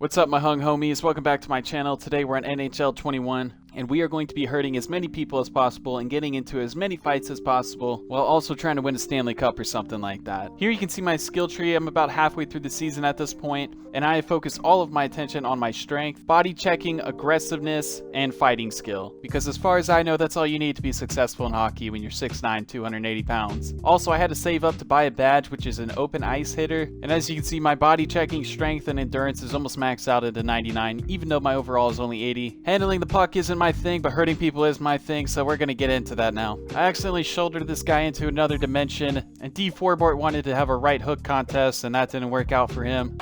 What's up, my hung homies? Welcome back to my channel. Today we're on NHL21, and we are going to be hurting as many people as possible and getting into as many fights as possible while also trying to win a Stanley Cup or something like that. Here you can see my skill tree. I'm about halfway through the season at this point, and I have focused all of my attention on my strength, body checking, aggressiveness, and fighting skill. Because as far as I know, that's all you need to be successful in hockey when you're 6'9", 280 pounds. Also, I had to save up to buy a badge, which is an open ice hitter, and as you can see, my body checking, strength, and endurance is almost maxed out at a 99, even though my overall is only 80. Handling the puck isn't my thing, but hurting people is my thing, so we're gonna get into that now. I accidentally shouldered this guy into another dimension, and D4Bort wanted to have a right hook contest, and that didn't work out for him.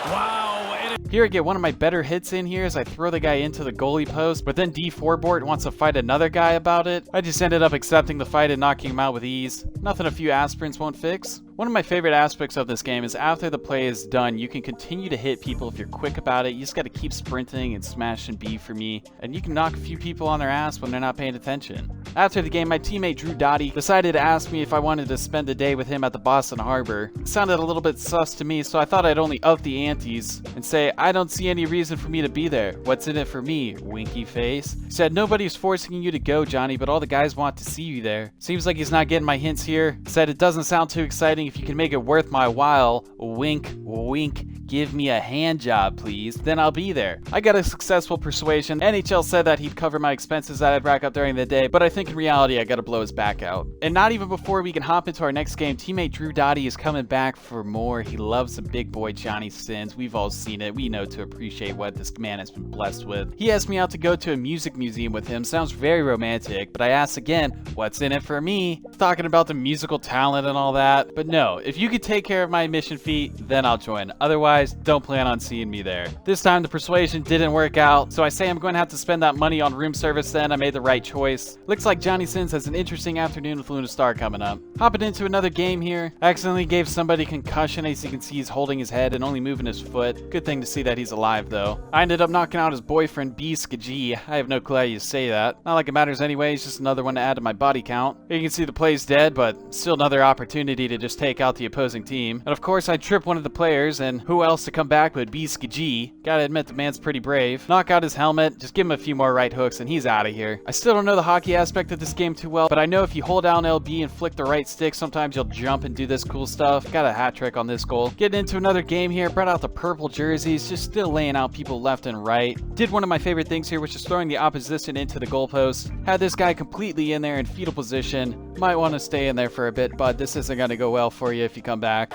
Wow. Here I get one of my better hits in here as I throw the guy into the goalie post, but then D4Bort wants to fight another guy about it. I just ended up accepting the fight and knocking him out with ease. Nothing a few aspirins won't fix. One of my favorite aspects of this game is after the play is done, you can continue to hit people if you're quick about it. You just got to keep sprinting and smashing B for me, and you can knock a few people on their ass when they're not paying attention. After the game, my teammate Brutalizing decided to ask me if I wanted to spend a day with him at the Boston Harbor. It sounded a little bit sus to me, so I thought I'd only up the antes and say, I don't see any reason for me to be there. What's in it for me? Winky face. He said, nobody's forcing you to go, Johnny, but all the guys want to see you there. Seems like he's not getting my hints here. Said it doesn't sound too exciting. If you can make it worth my while, wink, wink, give me a hand job, please, then I'll be there. I got a successful persuasion. NHL said that he'd cover my expenses that I'd rack up during the day, but I think in reality I gotta blow his back out. And not even before we can hop into our next game, teammate Drew Doughty is coming back for more. He loves the big boy Johnny Sins. We've all seen it. We know to appreciate what this man has been blessed with. He asked me out to go to a music museum with him. Sounds very romantic, but I asked again, what's in it for me? Talking about the musical talent and all that, but no, if you could take care of my admission fee, then I'll join. Otherwise, don't plan on seeing me there. This time the persuasion didn't work out, so I say I'm going to have to spend that money on room service. Then I made the right choice. Looks like Johnny Sins has an interesting afternoon with Luna Star coming up. Hopping into another game here. Accidentally gave somebody concussion. As you can see, he's holding his head and only moving his foot. Good thing to see that he's alive though. I ended up knocking out his boyfriend B-Skg. I have no clue how you say that. Not like it matters anyway, it's just another one to add to my body count. Here you can see the play's dead, but still another opportunity to just take out the opposing team. And of course I trip one of the players, and who else to come back but B-Skg. Gotta admit the man's pretty brave. Knock out his helmet, just give him a few more right hooks and he's out of here. I still don't know the hockey aspect of this game too well, but I know if you hold down LB and flick the right stick, sometimes you'll jump and do this cool stuff. Got a hat trick on this goal. Getting into another game here, brought out the purple jerseys, just still laying out people left and right. Did one of my favorite things here, which is throwing the opposition into the goalpost. Had this guy completely in there in fetal position. Might want to stay in there for a bit, bud. This isn't going to go well for you if you come back.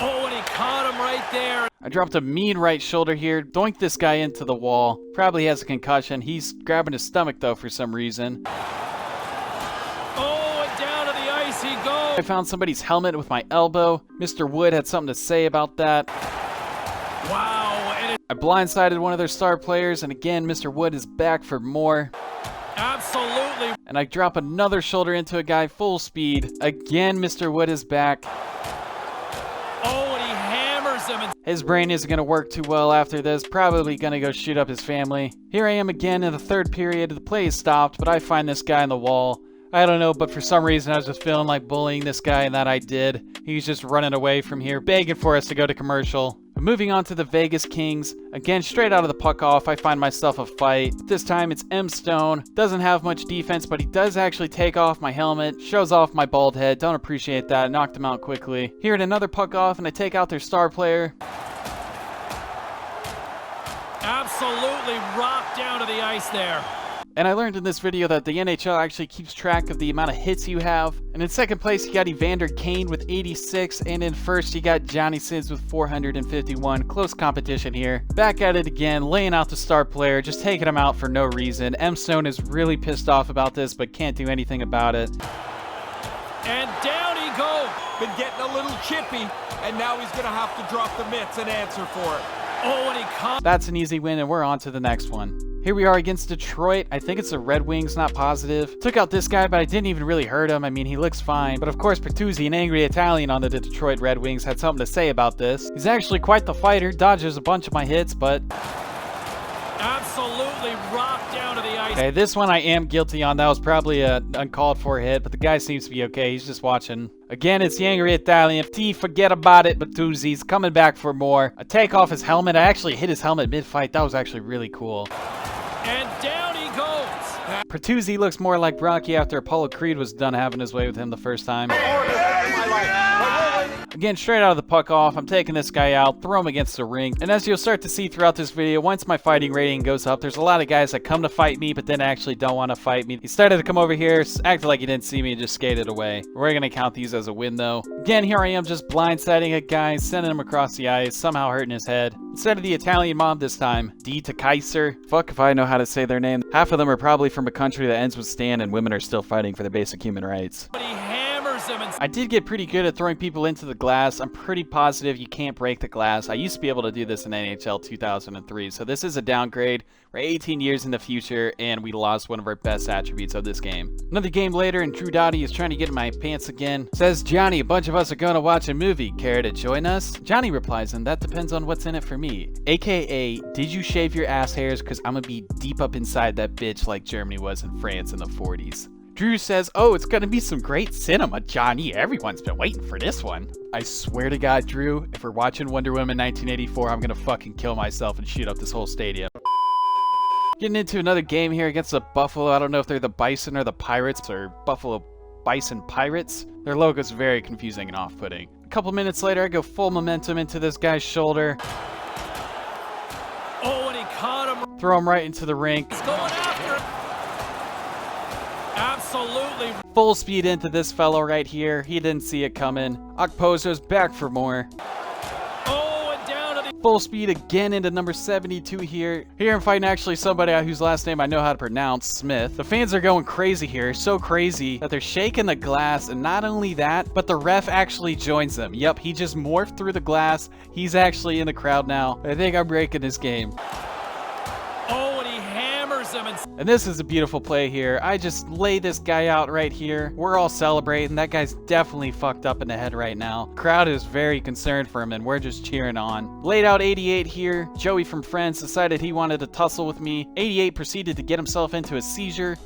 Oh, and he caught him right there. I dropped a mean right shoulder here, doinked this guy into the wall. Probably has a concussion. He's grabbing his stomach though for some reason. Oh, and down to the ice he goes. I found somebody's helmet with my elbow. Mr. Wood had something to say about that. Wow. And I blindsided one of their star players, and again, Mr. Wood is back for more. absolutely. And I drop another shoulder into a guy full speed. Again, Mr. Wood is back. Oh, and he hammers him. His brain isn't going to work too well after this. Probably going to go shoot up his family. Here I am again in the third period. The play is stopped, but I find this guy in the wall. I don't know, but for some reason I was just feeling like bullying this guy, and that I did. He's just running away from here, begging for us to go to commercial. But moving on to the Vegas Kings. Again, straight out of the puck off, I find myself a fight. This time it's M. Stone. Doesn't have much defense, but he does actually take off my helmet. Shows off my bald head. Don't appreciate that. Knocked him out quickly. Here at another puck off, and I take out their star player. Absolutely rocked down to the ice there. And I learned in this video that the NHL actually keeps track of the amount of hits you have. And in second place, you got Evander Kane with 86. And in first, you got Johnny Sins with 451. Close competition here. Back at it again, laying out the star player, just taking him out for no reason. M. Stone is really pissed off about this, but can't do anything about it. And down he goes. Been getting a little chippy, and now he's going to have to drop the mitts and answer for it. Oh, and he caught. That's an easy win, and we're on to the next one. Here we are against Detroit. I think it's the Red Wings, not positive. Took out this guy, but I didn't even really hurt him. I mean, he looks fine. But of course, Bertuzzi, an angry Italian on the Detroit Red Wings, had something to say about this. He's actually quite the fighter, dodges a bunch of my hits, but Absolutely rocked down to the ice. ice. Okay, this one I am guilty on. That was probably an uncalled for hit, but the guy seems to be okay. He's just watching. Again, it's the angry Italian. T, forget about it, Bertuzzi's coming back for more. I take off his helmet. I actually hit his helmet mid-fight. That was actually really cool. And down he goes. Bertuzzi looks more like Rocky after Apollo Creed was done having his way with him the first time. Again, straight out of the puck off, I'm taking this guy out, throw him against the ring. And as you'll start to see throughout this video, once my fighting rating goes up, there's a lot of guys that come to fight me, but then actually don't want to fight me. He started to come over here, acted like he didn't see me, and just skated away. We're going to count these as a win, though. Again, here I am just blindsiding a guy, sending him across the ice, somehow hurting his head. Instead of the Italian mob this time, D to Kaiser. Fuck if I know how to say their name. Half of them are probably from a country that ends with Stan, and women are still fighting for their basic human rights. But he hammers him. I did get pretty good at throwing people into the glass. I'm pretty positive you can't break the glass. I used to be able to do this in NHL 2003, so this is a downgrade. We're 18 years in the future, and we lost one of our best attributes of this game. Another game later, and Drew Doughty is trying to get in my pants again. Says, Johnny, a bunch of us are going to watch a movie. Care to join us? Johnny replies, and that depends on what's in it for me. AKA, did you shave your ass hairs? Because I'm going to be deep up inside that bitch like Germany was in France in the 40s. Drew says, oh, it's gonna be some great cinema, Johnny. Everyone's been waiting for this one. I swear to God, Drew, if we're watching Wonder Woman 1984, I'm gonna fucking kill myself and shoot up this whole stadium. Getting into another game here against the Buffalo. I don't know if they're the Bison or the Pirates or Buffalo Bison Pirates. Their logo's very confusing and off-putting. A couple minutes later, I go full momentum into this guy's shoulder. Oh, and he caught him. Throw him right into the rink. He's going after him. Absolutely. Full speed into this fellow right here. He didn't see it coming. Okpozo's back for more. Oh, and down to the... Full speed again into number 72 here. Here I'm fighting actually somebody whose last name I know how to pronounce, Smith. The fans are going crazy here, so crazy that they're shaking the glass, and not only that, but the ref actually joins them. Yep, he just morphed through the glass. He's actually in the crowd now. I think I'm breaking this game. Oh, and he hammers him. And this is a beautiful play here. I just lay this guy out right here. We're all celebrating. That guy's definitely fucked up in the head right now. Crowd is very concerned for him, and we're just cheering on. Laid out 88 here. Joey from Friends decided he wanted to tussle with me. 88 proceeded to get himself into a seizure.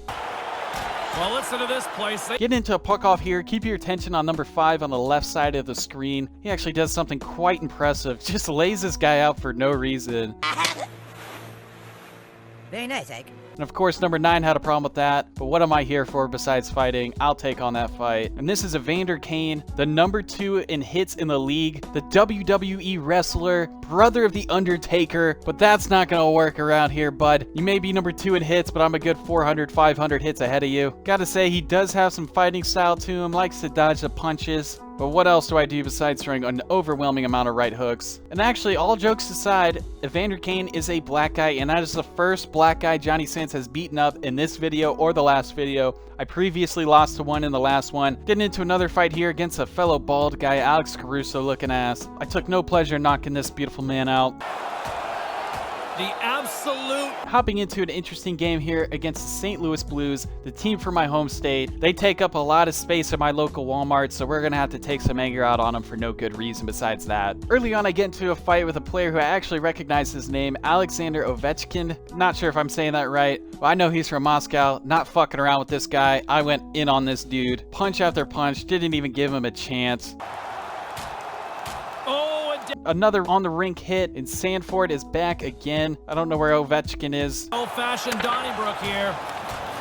Well, listen to this place. Getting into a puck off here. Keep your attention on number 5 on the left side of the screen. He actually does something quite impressive. Just lays this guy out for no reason. Very nice, Ike. And of course, number 9 had a problem with that. But what am I here for besides fighting? I'll take on that fight. And this is Evander Kane, the number 2 in hits in the league, the WWE wrestler, brother of The Undertaker. But that's not going to work around here, bud. You may be number 2 in hits, but I'm a good 400, 500 hits ahead of you. Gotta say, he does have some fighting style to him, likes to dodge the punches. But what else do I do besides throwing an overwhelming amount of right hooks? And actually, all jokes aside, Evander Kane is a black guy, and that is the first black guy Johnny Sins has beaten up in this video or the last video. I previously lost to one in the last one. Getting into another fight here against a fellow bald guy, Alex Caruso looking ass. I took no pleasure in knocking this beautiful man out. The absolute... Hopping into an interesting game here against the St. Louis Blues, the team from my home state. They take up a lot of space at my local Walmart, so we're going to have to take some anger out on them for no good reason besides that. Early on, I get into a fight with a player who I actually recognize his name, Alexander Ovechkin. Not sure if I'm saying that right. Well, I know he's from Moscow. Not fucking around with this guy. I went in on this dude. Punch after punch. Didn't even give him a chance. Another on the rink hit, and Sanford is back again. I don't know where Ovechkin is. Old-fashioned Donnybrook here.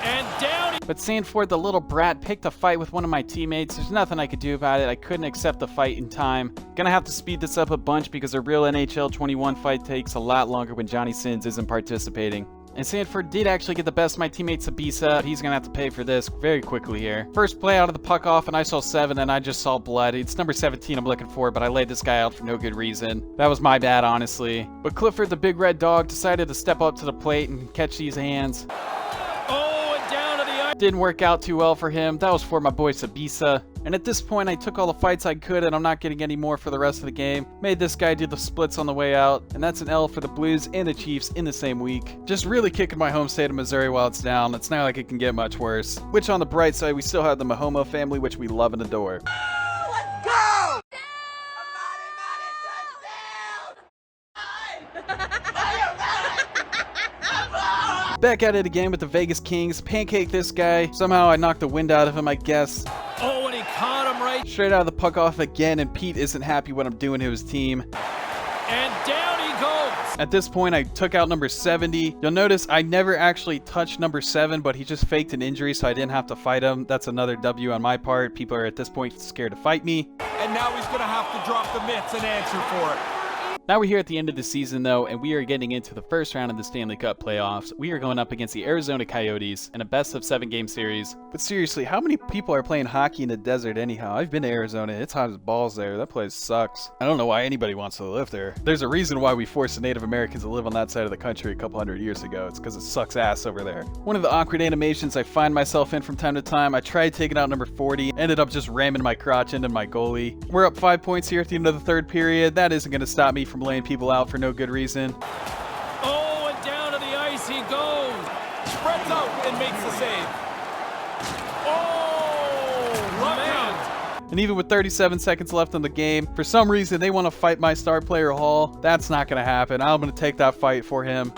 And down. But Sanford, the little brat, picked a fight with one of my teammates. There's nothing I could do about it. I couldn't accept the fight in time. Gonna have to speed this up a bunch because a real NHL 21 fight takes a lot longer when Johnny Sins isn't participating. And Sanford did actually get the best of my teammate Sabisa, but he's going to have to pay for this very quickly here. First play out of the puck off, and I saw 7, and I just saw blood. It's number 17 I'm looking for, but I laid this guy out for no good reason. That was my bad, honestly. But Clifford, the big red dog, decided to step up to the plate and catch these hands. Oh, and down to the ice. Didn't work out too well for him. That was for my boy Sabisa. And at this point, I took all the fights I could, and I'm not getting any more for the rest of the game. Made this guy do the splits on the way out, and that's an L for the Blues and the Chiefs in the same week. Just really kicking my home state of Missouri while it's down. It's not like it can get much worse. Which, on the bright side, we still have the Mahomo family, which we love and adore. Let's go! Back at it again with the Vegas Kings. Pancake this guy. Somehow I knocked the wind out of him, I guess. Oh, and he caught him right. Straight out of the puck off again, and Pete isn't happy what I'm doing to his team. And down he goes. At this point, I took out number 70. You'll notice I never actually touched number 7, but he just faked an injury, so I didn't have to fight him. That's another W on my part. People are at this point scared to fight me. And now he's going to have to drop the mitts and answer for it. Now we're here at the end of the season, though, and we are getting into the first round of the Stanley Cup playoffs. We are going up against the Arizona Coyotes in a best-of-7 game series. But seriously, how many people are playing hockey in the desert anyhow? I've been to Arizona. It's hot as balls there. That place sucks. I don't know why anybody wants to live there. There's a reason why we forced the Native Americans to live on that side of the country a couple hundred years ago. It's because it sucks ass over there. One of the awkward animations I find myself in from time to time, I tried taking out number 40, ended up just ramming my crotch into my goalie. We're up 5 points here at the end of the third period. That isn't going to stop me from laying people out for no good reason. Oh, and down to the ice he goes. Spreads out and makes the save. Oh, man. And even with 37 seconds left in the game, for some reason they want to fight my star player Hall. That's not going to happen. I'm going to take that fight for him.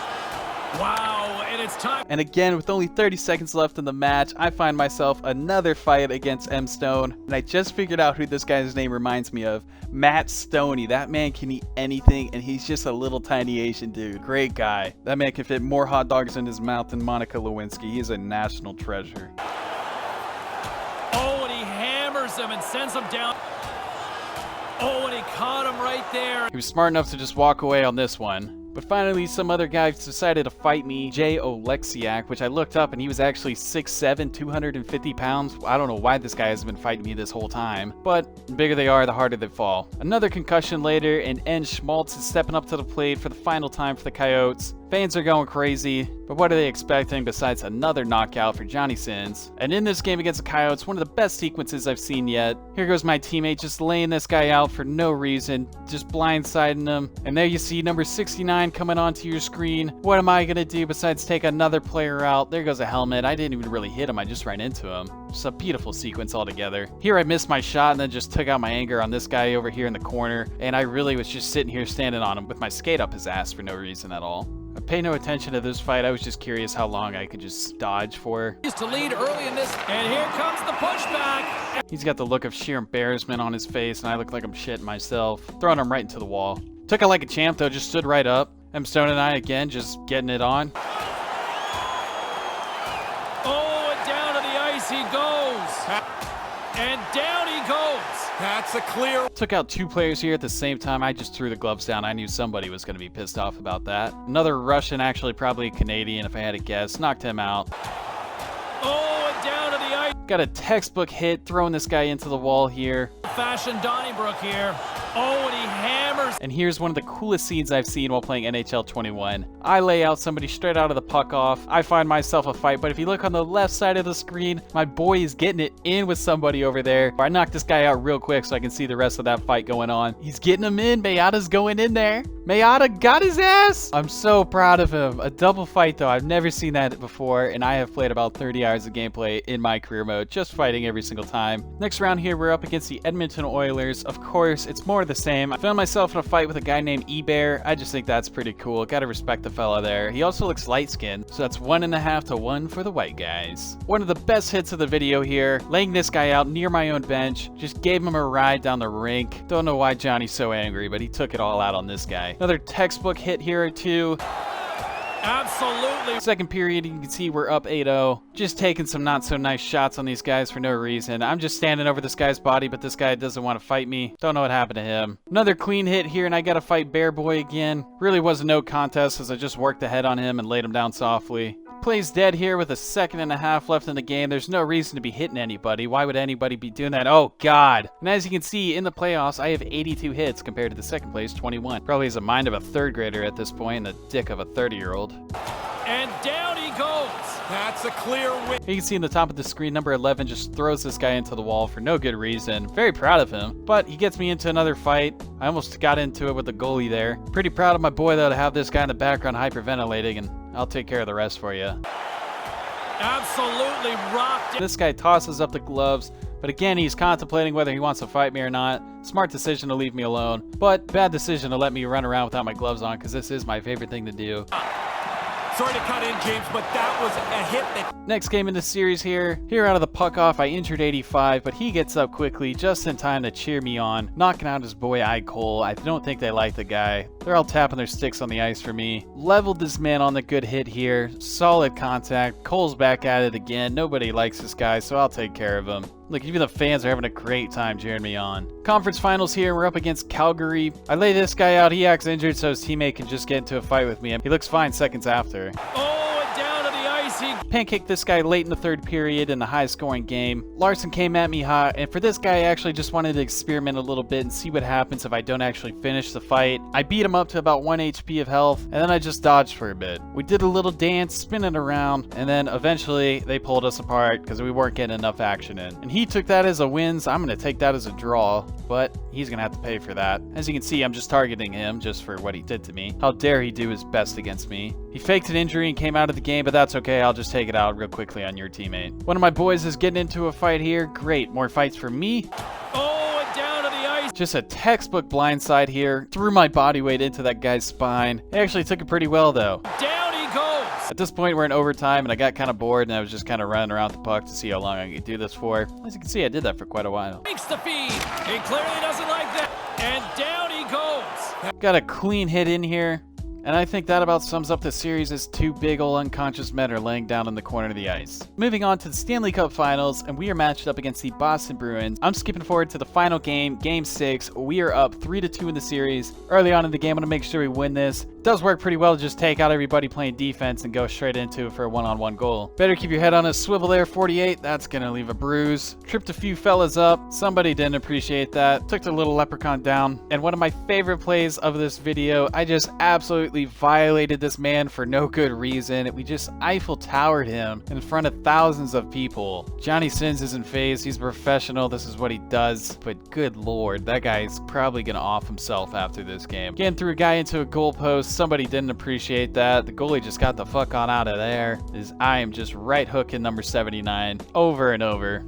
Wow, and it's time. And again, with only 30 seconds left in the match, I find myself another fight against M. Stone. And I just figured out who this guy's name reminds me of. Matt Stoney. That man can eat anything, and he's just a little tiny Asian dude. Great guy. That man can fit more hot dogs in his mouth than Monica Lewinsky. He's a national treasure. Oh, and he hammers him and sends him down. Oh, and he caught him right there. He was smart enough to just walk away on this one. But finally, some other guy decided to fight me, Jay Oleksiak, which I looked up, and he was actually 6'7", 250 pounds. I don't know why this guy has been fighting me this whole time. But the bigger they are, the harder they fall. Another concussion later, and N. Schmaltz is stepping up to the plate for the final time for the Coyotes. Fans are going crazy, but what are they expecting besides another knockout for Johnny Sins? And in this game against the Coyotes, one of the best sequences I've seen yet. Here goes my teammate just laying this guy out for no reason, just blindsiding him. And there you see number 69 coming onto your screen. What am I going to do besides take another player out? There goes a helmet. I didn't even really hit him, I just ran into him. Just a beautiful sequence altogether. Here I missed my shot and then just took out my anger on this guy over here in the corner. And I really was just sitting here standing on him with my skate up his ass for no reason at all. I paid no attention to this fight. I was just curious how long I could just dodge for. Used to lead early in this, and here comes the pushback. He's got the look of sheer embarrassment on his face, and I look like I'm shitting myself. Throwing him right into the wall. Took it like a champ, though, just stood right up. M. Stone and I, again, just getting it on. Oh, and down to the ice he goes. And down he goes. That's a clear. Took out 2 players here at the same time. I just threw the gloves down. I knew somebody was going to be pissed off about that. Another Russian, actually probably Canadian if I had to guess. Knocked him out. Oh, and down to the ice. Got a textbook hit, throwing this guy into the wall here. Fashion Donnybrook here. Oh, and he hammers. And here's one of the coolest scenes I've seen while playing NHL21. I lay out somebody straight out of the puck off. I find myself a fight, but if you look on the left side of the screen, my boy is getting it in with somebody over there. I knocked this guy out real quick so I can see the rest of that fight going on. He's getting him in. Mayada's going in there. Mayada got his ass. I'm so proud of him. A double fight, though. I've never seen that before, and I have played about 30 hours of gameplay in my career mode, just fighting every single time. Next round here, we're up against the Edmonton Oilers. Of course, it's more of the same. I found myself in a fight with a guy named E-Bear. I just think that's pretty cool. Gotta respect the fella there. He also looks light-skinned, so that's 1.5 to 1 for the white guys. One of the best hits of the video here, laying this guy out near my own bench. Just gave him a ride down the rink. Don't know why Johnny's so angry, but he took it all out on this guy. Another textbook hit here or two. Absolutely. Second period, you can see we're up 8-0. Just taking some not so nice shots on these guys for no reason. I'm just standing over this guy's body, but this guy doesn't want to fight me. Don't know what happened to him. Another clean hit here, and I gotta fight Bear Boy again. Really was a no contest as I just worked ahead on him and laid him down softly. Plays dead here with 1.5 seconds left in the game. There's no reason to be hitting anybody. Why would anybody be doing that? Oh, God. And as you can see, in the playoffs, I have 82 hits compared to the second place, 21. Probably has a mind of a 3rd grader at this point and the dick of a 30-year-old. And down he goes. That's a clear win. You can see in the top of the screen, number 11 just throws this guy into the wall for no good reason. Very proud of him, but he gets me into another fight. I almost got into it with the goalie there. Pretty proud of my boy, though, to have this guy in the background hyperventilating, and I'll take care of the rest for you. Absolutely rocked it. This guy tosses up the gloves, but again, he's contemplating whether he wants to fight me or not. Smart decision to leave me alone, but bad decision to let me run around without my gloves on, because this is my favorite thing to do. Sorry to cut in, James, but that was a hit that... Next game in the series here out of the puck off, I injured 85, but he gets up quickly just in time to cheer me on, knocking out his boy I Cole. I don't think they like the guy. They're all tapping their sticks on the ice for me. Leveled this man on the good hit here. Solid contact. Cole's back at it again. Nobody likes this guy, so I'll take care of him. Look, even the fans are having a great time cheering me on. Conference finals here, we're up against Calgary. I lay this guy out, he acts injured so his teammate can just get into a fight with me. He looks fine seconds after. Oh, and down to the ice he... Pancaked this guy late in the third period in the high-scoring game. Larson came at me hot, and for this guy I actually just wanted to experiment a little bit and see what happens if I don't actually finish the fight. I beat him up to about 1 HP of health, and then I just dodged for a bit. We did a little dance, spinning around, and then eventually they pulled us apart because we weren't getting enough action in. And he took that as a win, so I'm going to take that as a draw, but he's going to have to pay for that. As you can see, I'm just targeting him just for what he did to me. How dare he do his best against me. He faked an injury and came out of the game, but that's okay. I'll just take it out real quickly on your teammate. One of my boys is getting into a fight here. Great, more fights for me. Oh, and down to the ice. Just a textbook blindside here. Threw my body weight into that guy's spine. He actually took it pretty well though. Down he goes. At this point, we're in overtime, and I got kind of bored, and I was just kind of running around the puck to see how long I could do this for. As you can see, I did that for quite a while. Makes the feed. He clearly doesn't like that. And down he goes. Got a clean hit in here. And I think that about sums up the series as two big ol' unconscious men are laying down in the corner of the ice. Moving on to the Stanley Cup Finals, and we are matched up against the Boston Bruins. I'm skipping forward to the final game, Game 6. We are up 3-2 in the series. Early on in the game, I'm going to make sure we win this. It does work pretty well to just take out everybody playing defense and go straight into it for a one-on-one goal. Better keep your head on a swivel there, 48. That's going to leave a bruise. Tripped a few fellas up. Somebody didn't appreciate that. Took the little leprechaun down. And one of my favorite plays of this video, I just absolutely violated this man for no good reason. We just Eiffel Towered him in front of thousands of people. Johnny Sins isn't phased. He's a professional. This is what he does. But good lord, that guy's probably gonna off himself after this game. Getting through a guy into a goalpost. Somebody didn't appreciate that. The goalie just got the fuck on out of there. I am just right hooking number 79 over and over.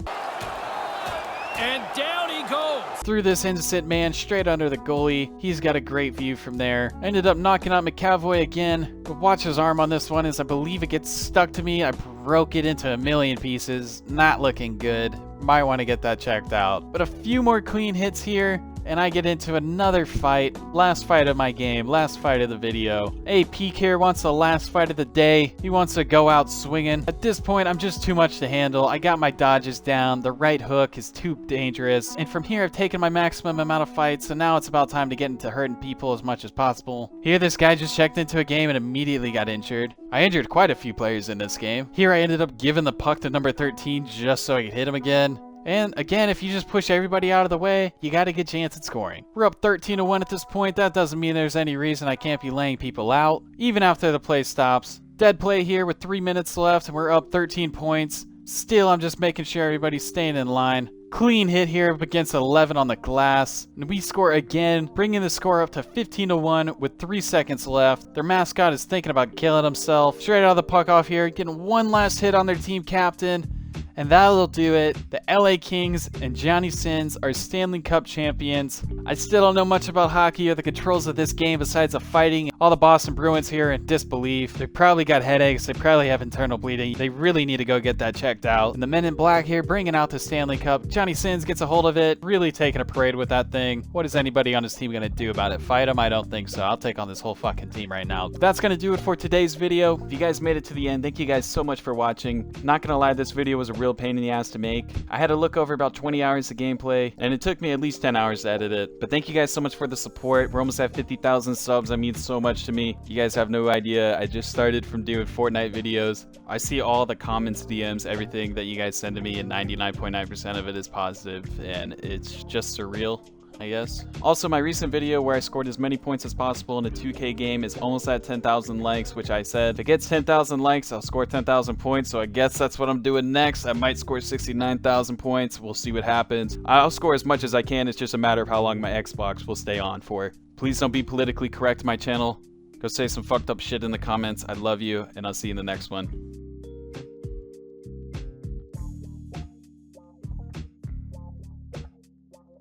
And down he goes. Threw this innocent man straight under the goalie. He's got a great view from there. Ended up knocking out McAvoy again. But watch his arm on this one as I believe it gets stuck to me. I broke it into a million pieces. Not looking good. Might want to get that checked out. But a few more clean hits here, and I get into another fight. Last fight of my game, last fight of the video. Hey, Peak here wants the last fight of the day. He wants to go out swinging. At this point, I'm just too much to handle. I got my dodges down. The right hook is too dangerous. And from here, I've taken my maximum amount of fights, so now it's about time to get into hurting people as much as possible. Here, this guy just checked into a game and immediately got injured. I injured quite a few players in this game. Here, I ended up giving the puck to number 13 just so I could hit him again. And again, if you just push everybody out of the way, you got a good chance at scoring. We're up 13-1 at this point. That doesn't mean there's any reason I can't be laying people out, even after the play stops. Dead play here with 3 minutes left, and we're up 13 points. Still, I'm just making sure everybody's staying in line. Clean hit here up against 11 on the glass. And we score again, bringing the score up to 15-1 with 3 seconds left. Their mascot is thinking about killing himself. Straight out of the puck off here, getting one last hit on their team captain. And that'll do it. The LA Kings and Johnny Sins are Stanley Cup champions. I still don't know much about hockey or the controls of this game besides the fighting. All the Boston Bruins here in disbelief. They probably got headaches. They probably have internal bleeding. They really need to go get that checked out. And the men in black here bringing out the Stanley Cup. Johnny Sins gets a hold of it. Really taking a parade with that thing. What is anybody on his team going to do about it? Fight him? I don't think so. I'll take on this whole fucking team right now. That's going to do it for today's video. If you guys made it to the end, thank you guys so much for watching. Not going to lie, this video was a real pain in the ass to make. I had to look over about 20 hours of gameplay, and it took me at least 10 hours to edit it. But thank you guys so much for the support. We're almost at 50,000 subs. That means so much to me. You guys have no idea. I just started from doing Fortnite videos. I see all the comments, DMs, everything that you guys send to me, and 99.9% of it is positive, and it's just surreal, I guess. Also, my recent video where I scored as many points as possible in a 2K game is almost at 10,000 likes, which I said, if it gets 10,000 likes, I'll score 10,000 points, so I guess that's what I'm doing next. I might score 69,000 points. We'll see what happens. I'll score as much as I can. It's just a matter of how long my Xbox will stay on for. Please don't be politically correct to my channel. Go say some fucked up shit in the comments. I love you, and I'll see you in the next one.